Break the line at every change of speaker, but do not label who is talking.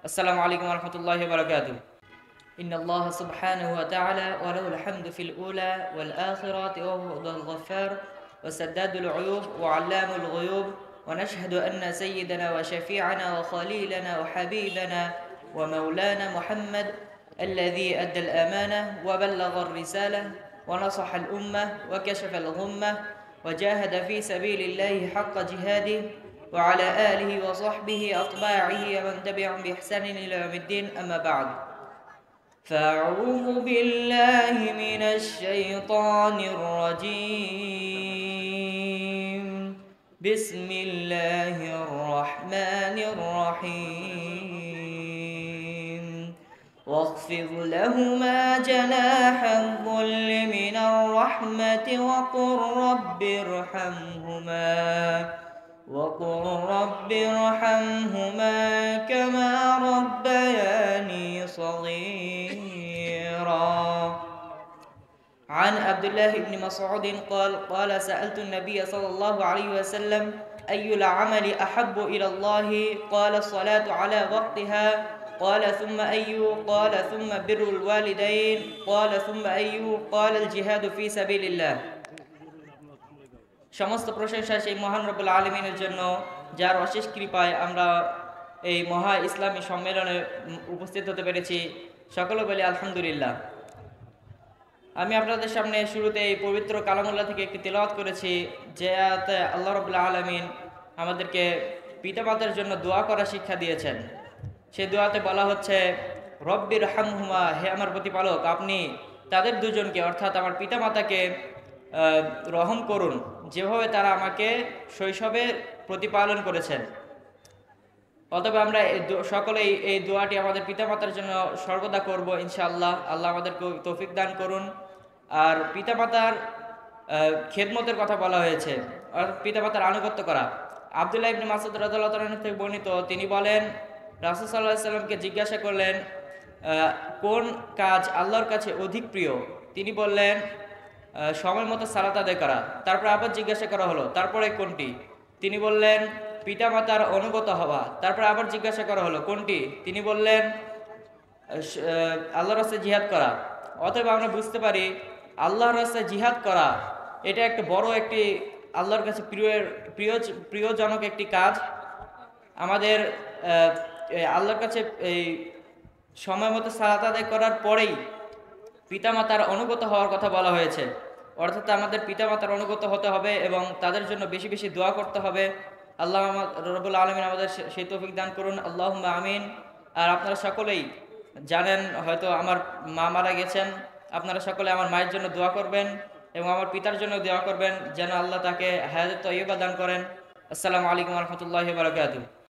السلام عليكم ورحمة الله وبركاته. إن الله سبحانه وتعالى وله الحمد في الأولى والآخرة وهو الغفار وسداد العيوب وعلام الغيوب. ونشهد أن سيدنا وشفيعنا وخليلنا وحبيبنا ومولانا محمد الذي أدى الأمانة وبلغ الرسالة ونصح الأمة وكشف الغمة وجاهد في سبيل الله حق جهاده وعلى آله وصحبه أطباعه ومن تبعهم بإحسان إلى يوم الدين. أما بعد، فأعوذ بالله من الشيطان الرجيم. بسم الله الرحمن الرحيم. واخفض لهما جناح الذل من الرحمة وقل رب ارحمهما كما ربياني صغيرا. عن عبد الله بن مسعود قال سألت النبي صلى الله عليه وسلم أي العمل أحب إلى الله؟ قال الصلاة على وقتها. قال ثم أي؟ قال ثم بر الوالدين. قال ثم أي؟ قال الجهاد في سبيل الله. সমস্ত প্রশংসা সেই মহান রব্বুল আলামিনের জন্য, যার অশেষ কৃপায় আমরা এই মহা ইসলামী সম্মেলনে উপস্থিত হতে পেরেছি। সকলে বলি আলহামদুলিল্লাহ। আমি আপনাদের সামনে শুরুতে এই পবিত্র কালামুল্লাহ থেকে একটি তিলাওয়াত করেছি, যে আয়াতে আল্লাহ রাব্বুল আলামিন আমাদেরকে পিতামাতার জন্য দোয়া করার শিক্ষা দিয়েছেন। সেই দোয়াতে বলা হচ্ছে, রব্বির হামহুমা, হে আমার প্রতিপালক, আপনি তাদের দুজনকে অর্থাৎ আমার পিতামাতাকে রহম করুন, যেভাবে তারা আমাকে শৈশবে প্রতিপালন করেছেন। অতএব আমরা সকলেই এই দোয়াটি আমাদের পিতামাতার জন্য সর্বদা করব ইনশাআল্লাহ। আল্লাহ আমাদেরকে তৌফিক দান করুন। আর পিতামাতার খেদমতের কথা বলা হয়েছে, অর্থাৎ পিতামাতার আনুগত্য করা। আব্দুল্লাহ ইবনে মাসউদ রাদিয়াল্লাহু তাআলা থেকে বর্ণিত, তিনি বলেন, রাসূল সাল্লাল্লাহু আলাইহি সাল্লামকে জিজ্ঞাসা করলেন, কোন কাজ আল্লাহর কাছে অধিক প্রিয়? তিনি বললেন, সময় মতো সালাত আদায় করা। তারপর আবার জিজ্ঞাসা করা হলো, তারপরে কোনটি? তিনি বললেন, পিতামাতার অনুগত হওয়া। তারপর আবার জিজ্ঞাসা করা হলো, কোনটি? তিনি বললেন, আল্লাহর রাস্তায় জিহাদ করা। অতএব আমরা বুঝতে পারি, আল্লাহর রাস্তায় জিহাদ করা এটা একটা বড় একটি আল্লাহর কাছে প্রিয়জনক একটি কাজ। আমাদের আল্লাহর কাছে এই সময় মতো সালাত আদায় করার পরেই পিতামাতার অনুগত হওয়ার কথা বলা হয়েছে। অর্থাৎ আমাদের পিতামাতার অনুগত হতে হবে এবং তাদের জন্য বেশি বেশি দোয়া করতে হবে। আল্লাহ রাব্বুল আলামিন আমাদের সেই তৌফিক দান করুন, আল্লাহুম্মা আমিন। আর আপনারা সকলেই জানেন, হয়তো আমার মা মারা গেছেন, আপনারা সকলে আমার মায়ের জন্য দোয়া করবেন এবং আমার পিতার জন্য দোয়া করবেন, যেন আল্লাহ তাকে হায়াতুত তাইয়্যিবা দান করেন। আসসালামু আলাইকুম ওয়া রাহমাতুল্লাহি ওয়া বারাকাতুহু।